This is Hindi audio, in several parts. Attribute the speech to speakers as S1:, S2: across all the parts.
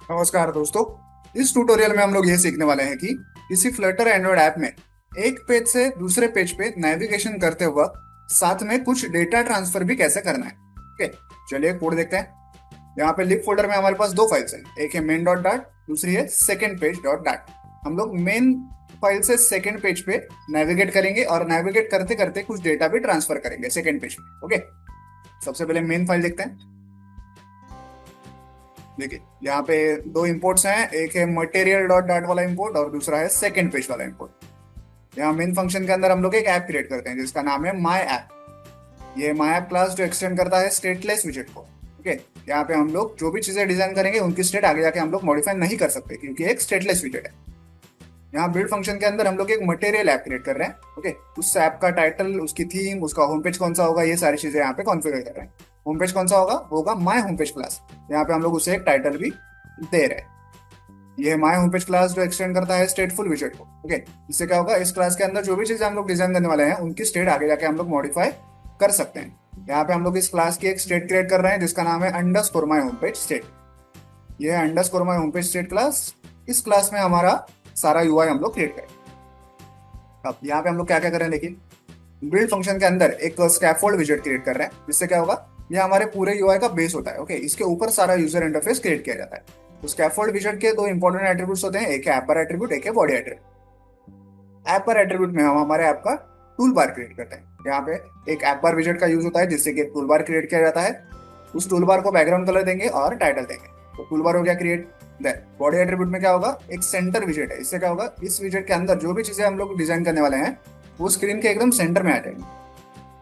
S1: नमस्कार दोस्तों। इस ट्यूटोरियल में हम लोग ये सीखने वाले हैं कि किसी फ्लटर एंड्रॉइड ऐप में एक पेज से दूसरे पेज पे नेविगेशन करते वक्त साथ में कुछ डेटा ट्रांसफर भी कैसे करना है। ओके, चलिए कोड देखते हैं। यहाँ पे लिब फोल्डर में हमारे पास दो फाइल्स हैं, एक है मेन डॉट डाट, दूसरी है सेकेंड पेज डॉट डाट। हम लोग मेन फाइल से सेकेंड पेज पे नेविगेट करेंगे और नेविगेट करते करते कुछ डेटा भी ट्रांसफर करेंगे सेकेंड पेज पे। ओके, सबसे पहले मेन फाइल देखते हैं। देखिए यहाँ पे दो इंपोर्ट्स हैं, एक है मटेरियल डॉट डाट वाला इंपोर्ट और दूसरा है सेकंड पेज वाला इंपोर्ट। यहाँ मेन फंक्शन के अंदर हम लोग एक ऐप क्रिएट करते हैं जिसका नाम है माई ऐप। ये माई ऐप क्लास जो एक्सटेंड करता है स्टेटलेस विजेट को। ओके, यहाँ पे हम लोग जो भी चीजें डिजाइन करेंगे उनकी स्टेट आगे जाके हम लोग मॉडिफाई नहीं कर सकते क्योंकि एक स्टेटलेस विजेट है। यहाँ बिल्ड फंक्शन के अंदर हम लोग एक मटेरियल ऐप क्रिएट कर रहे हैं। ओके, उस ऐप का टाइटल, उसकी थीम, उसका होम पेज कौन सा होगा, ये सारी चीजें यहाँ पे कॉन्फ़िगर कर रहे हैं। होम पेज कौन सा होगा, वो होगा माई होम पेज क्लास। यहाँ पे हम लोग उसे एक टाइटल भी दे रहे हैं। ये माई होम पेज क्लास जो एक्सटेंड करता है स्टेटफुल विजेट को। ओके, इससे क्या होगा, इस क्लास के अंदर जो भी चीजें हम लोग डिजाइन करने वाले हैं उनकी स्टेट आगे जाके हम लोग मॉडिफाई कर सकते हैं। यहाँ पे हम लोग इस क्लास की एक स्टेट क्रिएट कर रहे हैं जिसका नाम है underscore my home page state. ये underscore my home page state class, इस क्लास में हमारा सारा यूआई हम लोग क्रिएट करें। अब यहाँ पे हम लोग क्या क्या कर रहे हैं देखिए। बिल्ड फंक्शन के अंदर एक स्कैफोल्ड विजेट क्रिएट कर रहे हैं जिससे क्या होगा, ये हमारे पूरे यूआई का बेस होता है। ओके, इसके ऊपर सारा यूजर इंटरफेस क्रिएट किया जाता है। तो स्कैफोल्ड विजेट के दो इंपॉर्टेंट एट्रीब्यूट्स होते हैं, एक है एपर एट्रीब्यूट, एक है बॉडी एट्रीब्यूट। एपर एट्रीब्यूट में हम हमारे ऐप का टूल बार क्रिएट करते हैं। यहाँ पे एक ऐप बार विजेट का यूज होता है जिससे कि एक टूल बार क्रिएट किया जाता है। उस टूल बार को बैकग्राउंड कलर देंगे और टाइटल देंगे, तो टूल बार हो गया क्रिएट। देन बॉडी एट्रीब्यूट में क्या होगा, एक सेंटर विजेट है। इससे क्या होगा, इस विजेट के अंदर जो भी चीजें हम लोग डिजाइन करने वाले हैं वो स्क्रीन के एकदम सेंटर में आ जाएंगे।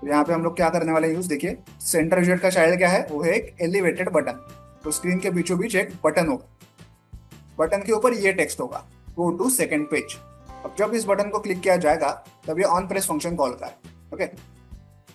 S1: तो यहाँ पे हम लोग क्या करने वाले हैं यूज, देखिए सेंटर विजेट का चाइल्ड क्या है, वो है एक एलिवेटेड बटन। तो स्क्रीन के बीचों बीच एक बटन होगा, बटन के ऊपर ये टेक्स्ट होगा, गो टू सेकंड पेज। अब जब इस बटन को क्लिक किया जाएगा तब ये ऑन प्रेस फंक्शन कॉल का है। ओके,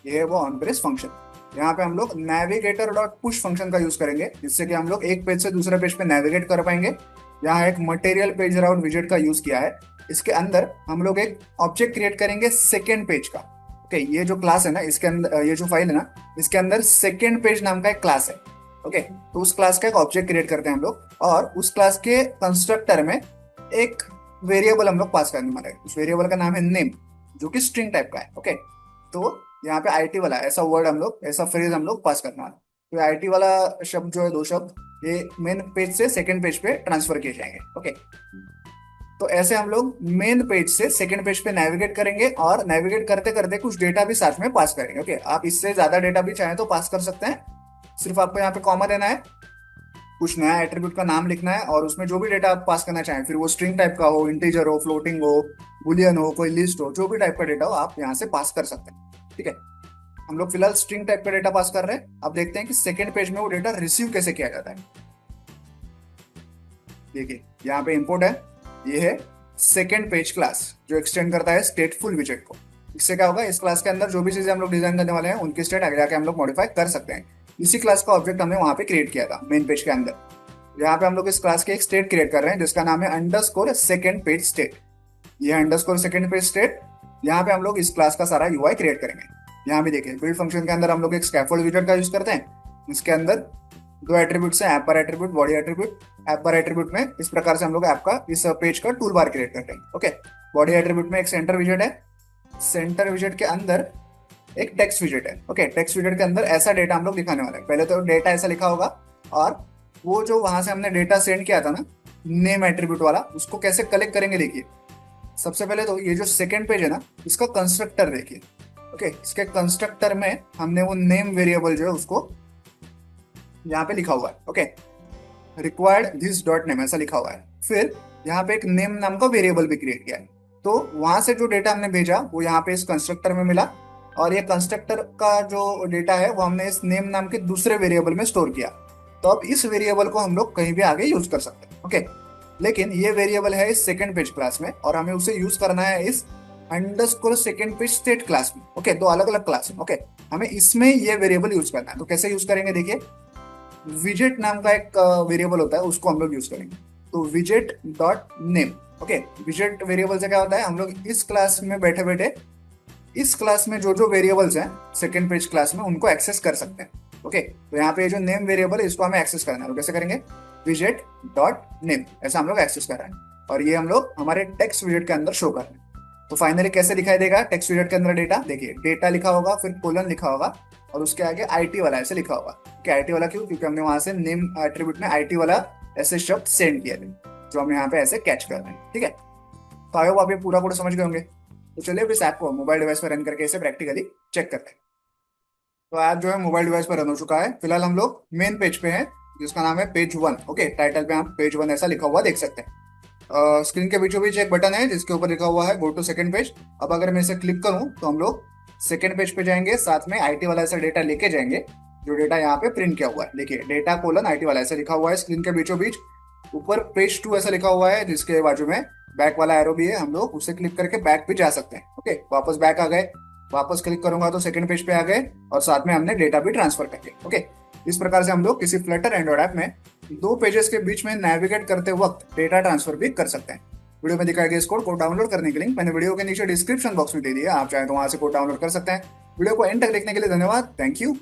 S1: ये है वो ऑन प्रेस फंक्शन। यहाँ पे हम लोग नेविगेटर डॉट पुश फंक्शन का यूज करेंगे जिससे कि हम लोग एक पेज से दूसरे पेज पे नेविगेट कर पाएंगे। यहाँ एक मटेरियल पेज राउंड विजेट का यूज किया है। इसके अंदर हम लोग एक ऑब्जेक्ट क्रिएट करेंगे सेकेंड पेज का। ओके, ये जो क्लास है ना, इसके अंदर ये जो फाइल है ना, इसके अंदर सेकेंड पेज नाम का एक क्लास है। ओके, तो उस क्लास का एक ऑब्जेक्ट क्रिएट करते हैं हम लोग और उस क्लास के कंस्ट्रक्टर में एक वेरिएबल हम लोग पास करने वाले हैं। उस वेरिएबल का नाम है नेम, जो कि स्ट्रिंग टाइप का है। ओके, तो यहाँ पे आईटी वाला ऐसा वर्ड हम लोग, ऐसा फ्रेज हम लोग पास करने वाले। तो आईटी वाला शब्द जो है, दो शब्द, ये मेन पेज से सेकंड पेज पे ट्रांसफर किए जाएंगे। ओके, तो ऐसे हम लोग मेन पेज से सेकंड पेज पे नेविगेट करेंगे और नेविगेट करते करते कुछ डेटा भी साथ में पास करेंगे। ओके, आप इससे ज्यादा डेटा भी चाहें तो पास कर सकते हैं, सिर्फ आपको यहाँ पे कॉमा देना है, कुछ नया एट्रीब्यूट का नाम लिखना है और उसमें जो भी डेटा आप पास करना चाहें, फिर वो स्ट्रिंग टाइप का हो, इंटीजर हो, फ्लोटिंग हो, बुलियन हो, कोई लिस्ट हो, जो भी टाइप का डेटा हो आप यहाँ से पास कर सकते हैं। ठीक है, हम लोग फिलहाल स्ट्रिंग टाइप का डेटा पास कर रहे हैं। अब देखते हैं कि सेकंड पेज में वो डेटा रिसीव कैसे किया जाता है। देखिए यहाँ पे इंपोर्ट है, ये है सेकंड पेज क्लास जो एक्सटेंड करता है स्टेटफुल विजेट को। इससे क्या होगा, इस क्लास के अंदर जो भी चीजें हम लोग डिजाइन करने वाले हैं उनकी स्टेट आगे जाके हम लोग मॉडिफाई कर सकते हैं। इसी क्लास का ऑब्जेक्ट हमने वहां पे क्रिएट किया था मेन पेज के अंदर। यहाँ पे हम लोग इस क्लास के एक स्टेट क्रिएट कर रहे हैं जिसका नाम है अंडरस्कोर सेकंड पेज स्टेट। ये अंडरस्कोर सेकंड पेज स्टेट, यहाँ पे हम लोग इस क्लास का सारा यूआई क्रिएट करेंगे। यहाँ भी देखिए बिल्ड फंक्शन के अंदर हम लोग एक स्कैफोल्ड विजेट का यूज करते हैं। इसके अंदर दो एट्रीब्यूट्स हैं, ऐप पर एट्रीब्यूट, बॉडी एट्रीब्यूट। ऐप पर एट्रीब्यूट में इस प्रकार से हम लोग ऐप का, इस पेज का टूल बार क्रिएट करते हैं। ओके, बॉडी एट्रीब्यूट में एक सेंटर विजेट है, सेंटर विजेट के अंदर एक टेक्स्ट विजेट है। ओके, टेक्स्ट विजेट के अंदर ऐसा डेटा हम लोग दिखाने वाले हैं। पहले तो डेटा ऐसा लिखा होगा और वो जो वहां से हमने डेटा सेंड किया था ना, नेम एट्रीब्यूट वाला, उसको कैसे कलेक्ट करेंगे देखिए। सबसे पहले तो ये जो सेकंड पेज है ना, इसका कंस्ट्रक्टर देखिए। ओके, इसके कंस्ट्रक्टर में हमने वो नेम वेरिएबल जो है उसको यहाँ पे लिखा हुआ है। Okay, required this dot name ऐसा लिखा हुआ है। फिर यहाँ पे एक नेम नाम का वेरिएबल भी क्रिएट किया है। तो वहां से जो डेटा हमने भेजा वो यहाँ पे इस कंस्ट्रक्टर में मिला और ये कंस्ट्रक्टर का जो डेटा है वो हमने इस नेम नाम के दूसरे वेरिएबल में स्टोर किया। तो अब इस वेरिएबल को हम लोग कहीं भी आगे यूज कर सकते हैं। ओके, लेकिन ये वेरिएबल है इस सेकंड पेज क्लास में और हमें उसे यूज करना है इस underscore second page state class में। ओके, दो अलग अलग क्लास है। ओके, हमें इसमें ये वेरिएबल यूज करना है। तो कैसे यूज करेंगे देखिए, विजेट नाम का एक वेरिएबल होता है, उसको हम लोग यूज करेंगे। तो विजेट डॉट नेम। ओके, विजेट वेरिएबल से क्या होता है, हम लोग इस क्लास में बैठे बैठे इस क्लास में जो जो वेरिएबल्स हैं सेकंड पेज क्लास में उनको एक्सेस कर सकते हैं। ओके, तो यहाँ पे जो नेम वेरिएबल है इसको हमें एक्सेस करना है। तो कैसे करेंगे, विजेट डॉट नेम ऐसा हम लोग एक्सेस कर रहे हैं और ये हम लोग हमारे टेक्स्ट विजेट के अंदर शो कर रहे हैं। तो फाइनली कैसे दिखाई देगा टेक्स्ट विजेट के अंदर डेटा, देखिए डेटा लिखा होगा, फिर कोलन लिखा होगा और उसके आगे आईटी वाला ऐसे लिखा होगा। कि आईटी वाला क्यों? क्योंकि हमने वहां से नेम एट्रीब्यूट में आईटी वाला ऐसे शब्द सेंड किया था जो हम यहाँ पे ऐसे कैच कर रहे हैं। ठीक है, तो आई होप आप ये पूरा कोड समझ गए होंगे। तो चलिए इस ऐप को मोबाइल डिवाइस पर रन करके इसे प्रैक्टिकली चेक करते हैं। तो ऐप जो है मोबाइल डिवाइस पर रन हो चुका है। फिलहाल हम लोग मेन पेज पे हैं जिसका नाम है पेज 1। ओके, टाइटल पे आप पेज 1 ऐसा लिखा हुआ देख सकते हैं। स्क्रीन के बीचों बीच एक बटन है जिसके ऊपर लिखा हुआ है गो टू सेकंड पेज। अब अगर मैं इसे क्लिक करूं तो हम लोग सेकंड पेज पे जाएंगे, साथ में आईटी वाला ऐसा डेटा लेके जाएंगे जो डेटा यहाँ पे प्रिंट किया हुआ है। देखिए डेटा कोलन आईटी वाला ऐसा लिखा हुआ है स्क्रीन के बीचों बीच। ऊपर पेज 2 ऐसा लिखा हुआ है जिसके बाजू में बैक वाला एरो भी है, हम लोग उसे क्लिक करके बैक भी जा सकते हैं। ओके, वापस बैक आ गए, वापस क्लिक करूंगा तो सेकंड पेज पे आ गए और साथ में हमने डेटा भी ट्रांसफर कर दिया। ओके, इस प्रकार से हम लोग किसी फ्लटर एंड्रॉइड ऐप में दो पेजेस के बीच में नेविगेट करते वक्त डेटा ट्रांसफर भी कर सकते हैं। वीडियो में दिखाया गया इस कोड को डाउनलोड करने के लिंक मैंने वीडियो के नीचे डिस्क्रिप्शन बॉक्स में दे दिया, आप चाहे तो वहां से कोड डाउनलोड कर सकते हैं। वीडियो को एंड तक देखने के लिए धन्यवाद, थैंक यू।